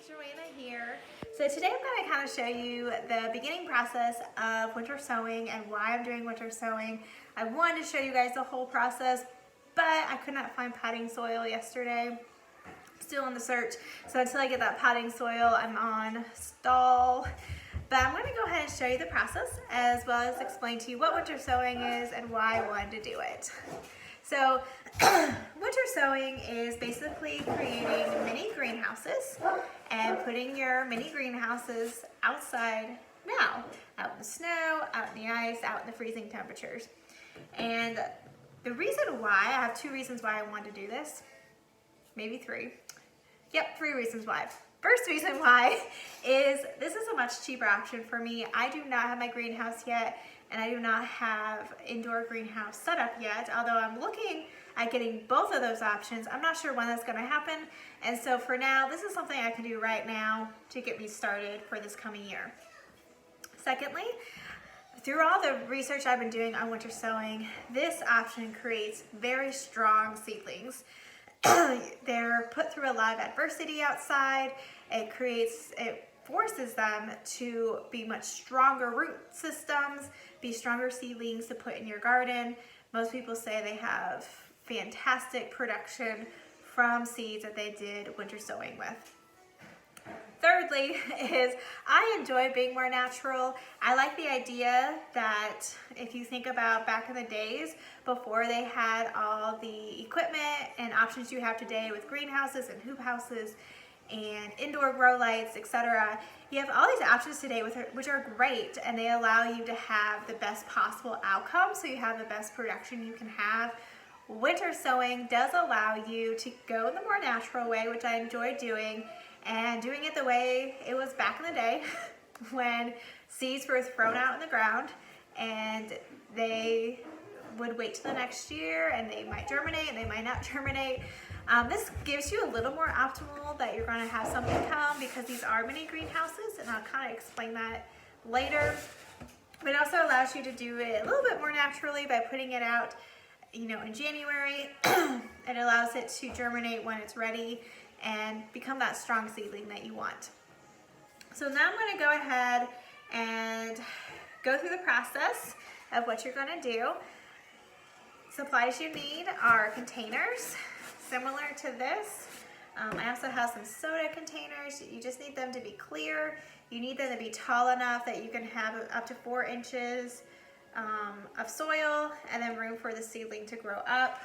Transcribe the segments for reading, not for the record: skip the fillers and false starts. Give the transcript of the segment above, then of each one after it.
Joanna here. So today I'm going to kind of show you the beginning process of winter sowing and why I'm doing winter sowing. I wanted to show you guys the whole process, but I could not find potting soil yesterday. Still in the search. So until I get that potting soil, I'm on stall. But I'm going to go ahead and show you the process as well as explain to you what winter sowing is and why I wanted to do it. So winter sowing is basically creating mini greenhouses and putting your mini greenhouses outside now, out in the snow, out in the ice, out in the freezing temperatures. And the reason why, I have two reasons why I wanted to do this, maybe three. Yep, three reasons why. First reason why is this is a much cheaper option for me. I do not have my greenhouse yet, and I do not have indoor greenhouse set up yet, although I'm looking at getting both of those options. I'm not sure when that's going to happen, and so for now, this is something I can do right now to get me started for this coming year. Secondly, through all the research I've been doing on winter sowing, this option creates very strong seedlings. They're put through a lot of adversity outside. It forces them to be much stronger root systems, be stronger seedlings to put in your garden. Most people say they have fantastic production from seeds that they did winter sowing with. Thirdly is I enjoy being more natural. I like the idea that if you think about back in the days before they had all the equipment and options you have today with greenhouses and hoop houses and indoor grow lights, etc. You have all these options today which are great, and they allow you to have the best possible outcome, so you have the best production you can have. Winter sowing does allow you to go in the more natural way, which I enjoy doing, and doing it the way it was back in the day when seeds were thrown out in the ground and they would wait till the next year and they might germinate and they might not germinate. This gives you a little more optimal that you're going to have something come because these are mini greenhouses, and I'll kind of explain that later. But it also allows you to do it a little bit more naturally by putting it out, in January. It allows it to germinate when it's ready and become that strong seedling that you want. So now I'm going to go ahead and go through the process of what you're going to do. Supplies you need are containers, similar to this. I also have some soda containers. You just need them to be clear. You need them to be tall enough that you can have up to 4 inches of soil and then room for the seedling to grow up.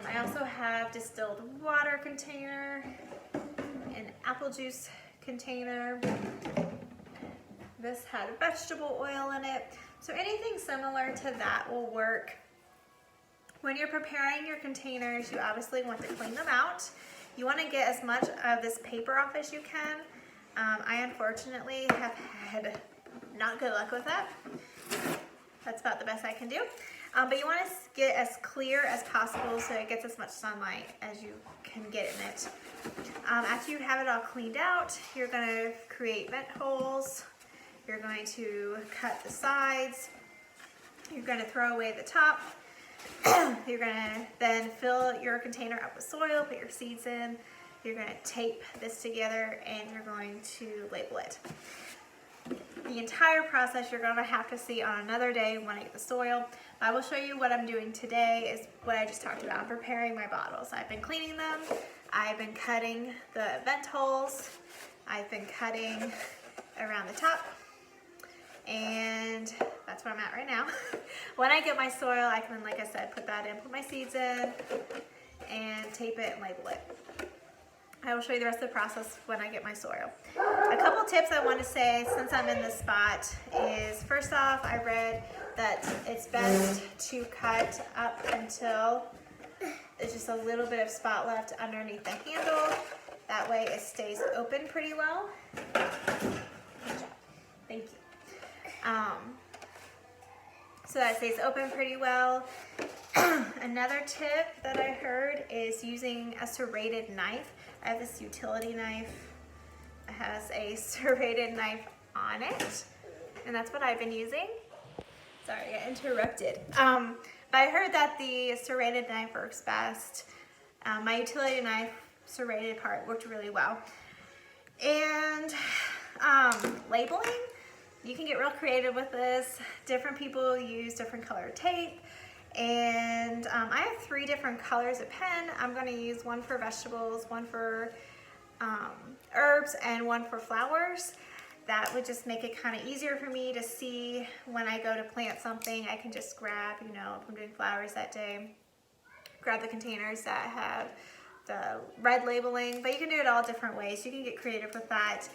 I also have distilled water container, an apple juice container. This had vegetable oil in it. So anything similar to that will work. When you're preparing your containers, you obviously want to clean them out. You want to get as much of this paper off as you can. I unfortunately have had not good luck with that. That's about the best I can do. But you want to get as clear as possible so it gets as much sunlight as you can get in it. After you have it all cleaned out, you're going to create vent holes. You're going to cut the sides. You're going to throw away the top. You're going to then fill your container up with soil, put your seeds in. You're going to tape this together and you're going to label it. The entire process you're going to have to see on another day when I get the soil. I will show you what I'm doing today is what I just talked about. I'm preparing my bottles. I've been cleaning them. I've been cutting the vent holes. I've been cutting around the top. And that's where I'm at right now. When I get my soil, I can, like I said, put that in, put my seeds in, and tape it and label it. I will show you the rest of the process when I get my soil. A couple tips I want to say since I'm in this spot is, first off, I read that it's best to cut up until there's just a little bit of spot left underneath the handle. That way it stays open pretty well. Good job. Thank you. So that stays open pretty well. Another tip that I heard is using a serrated knife. I have this utility knife. It has a serrated knife on it, and that's what I've been using. Sorry, I interrupted. But I heard that the serrated knife works best. My utility knife serrated part worked really well. And labeling, you can get real creative with this. Different people use different color tape. And I have 3 different colors of pen. I'm going to use one for vegetables, one for herbs, and one for flowers. That would just make it kind of easier for me to see when I go to plant something. I can just grab, you know, if I'm doing flowers that day, grab the containers that have the red labeling, but you can do it all different ways. You can get creative with that.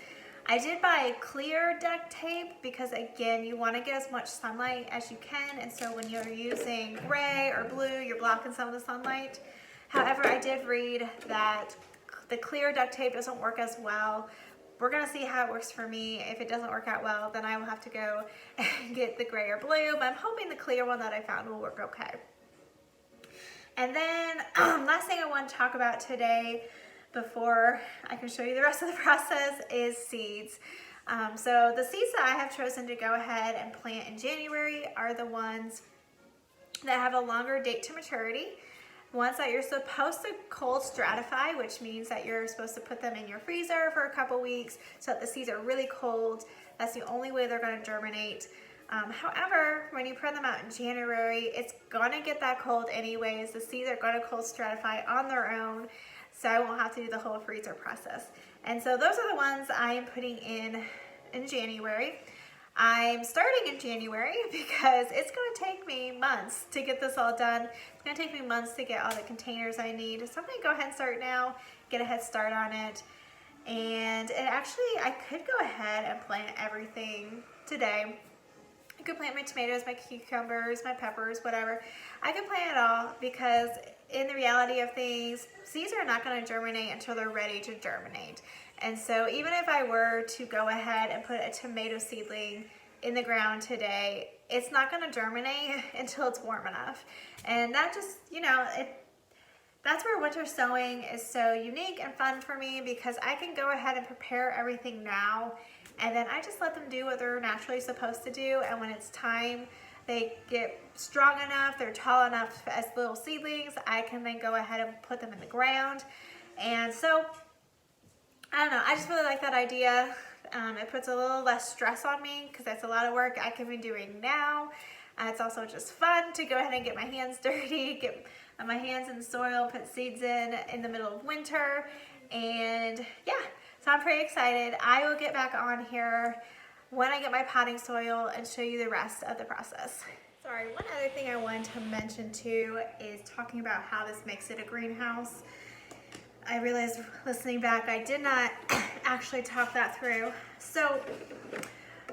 I did buy clear duct tape because, again, you want to get as much sunlight as you can, and so when you're using gray or blue, you're blocking some of the sunlight. However, I did read that the clear duct tape doesn't work as well. We're going to see how it works for me. If it doesn't work out well, then I will have to go and get the gray or blue, but I'm hoping the clear one that I found will work okay. And then last thing I want to talk about today before I can show you the rest of the process is seeds. So the seeds that I have chosen to go ahead and plant in January are the ones that have a longer date to maturity. Ones that you're supposed to cold stratify, which means that you're supposed to put them in your freezer for a couple weeks so that the seeds are really cold. That's the only way they're going to germinate. However, when you put them out in January, it's going to get that cold anyways. The seeds are going to cold stratify on their own, so I won't have to do the whole freezer process. And so those are the ones I am putting in January. I'm starting in January because it's going to take me months to get this all done. It's going to take me months to get all the containers I need. So I'm going to go ahead and start now, get a head start on it. And I could go ahead and plant everything today. I could plant my tomatoes, my cucumbers, my peppers, whatever. I could plant it all because in the reality of things, seeds are not going to germinate until they're ready to germinate. And so even if I were to go ahead and put a tomato seedling in the ground today, it's not going to germinate until it's warm enough. And that just, you know, that's where winter sowing is so unique and fun for me, because I can go ahead and prepare everything now, and then I just let them do what they're naturally supposed to do. And when it's time, they get strong enough, they're tall enough as little seedlings, I can then go ahead and put them in the ground. And so, I don't know, I just really like that idea. It puts a little less stress on me because that's a lot of work I can be doing now. It's also just fun to go ahead and get my hands dirty, get my hands in the soil, put seeds in the middle of winter. And yeah, so I'm pretty excited. I will get back on here when I get my potting soil and show you the rest of the process. Sorry, one other thing I wanted to mention too is talking about how this makes it a greenhouse. I realized listening back, I did not actually talk that through. So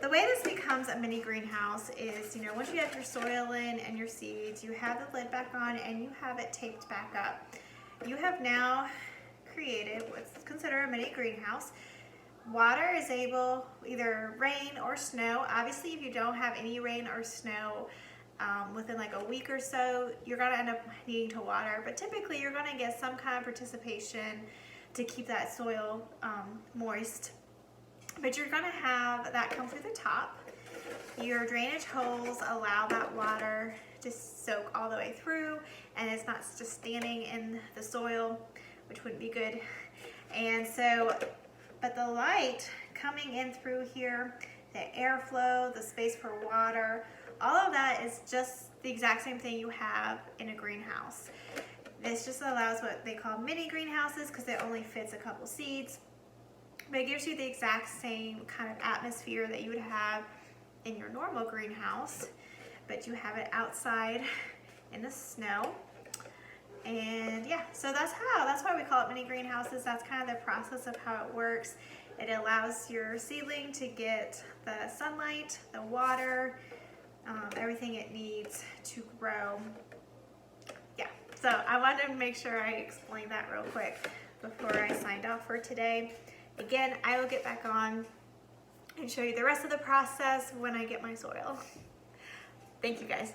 the way this becomes a mini greenhouse is, you know, once you have your soil in and your seeds, you have the lid back on and you have it taped back up. You have now created what's considered a mini greenhouse. Water is able, either rain or snow. Obviously, if you don't have any rain or snow, within like a week or so, you're going to end up needing to water, but typically you're going to get some kind of participation to keep that soil moist. But you're going to have that come through the top. Your drainage holes allow that water to soak all the way through, and it's not just standing in the soil, which wouldn't be good. And so, but the light coming in through here, the airflow, the space for water, all of that is just the exact same thing you have in a greenhouse. This just allows what they call mini greenhouses because it only fits a couple seeds, but it gives you the exact same kind of atmosphere that you would have in your normal greenhouse, but you have it outside in the snow. And yeah, so that's why we call it mini greenhouses. That's kind of the process of how it works. It allows your seedling to get the sunlight, the water, everything it needs to grow. Yeah, so I wanted to make sure I explained that real quick before I signed off for today. Again, I will get back on and show you the rest of the process when I get my soil. Thank you guys.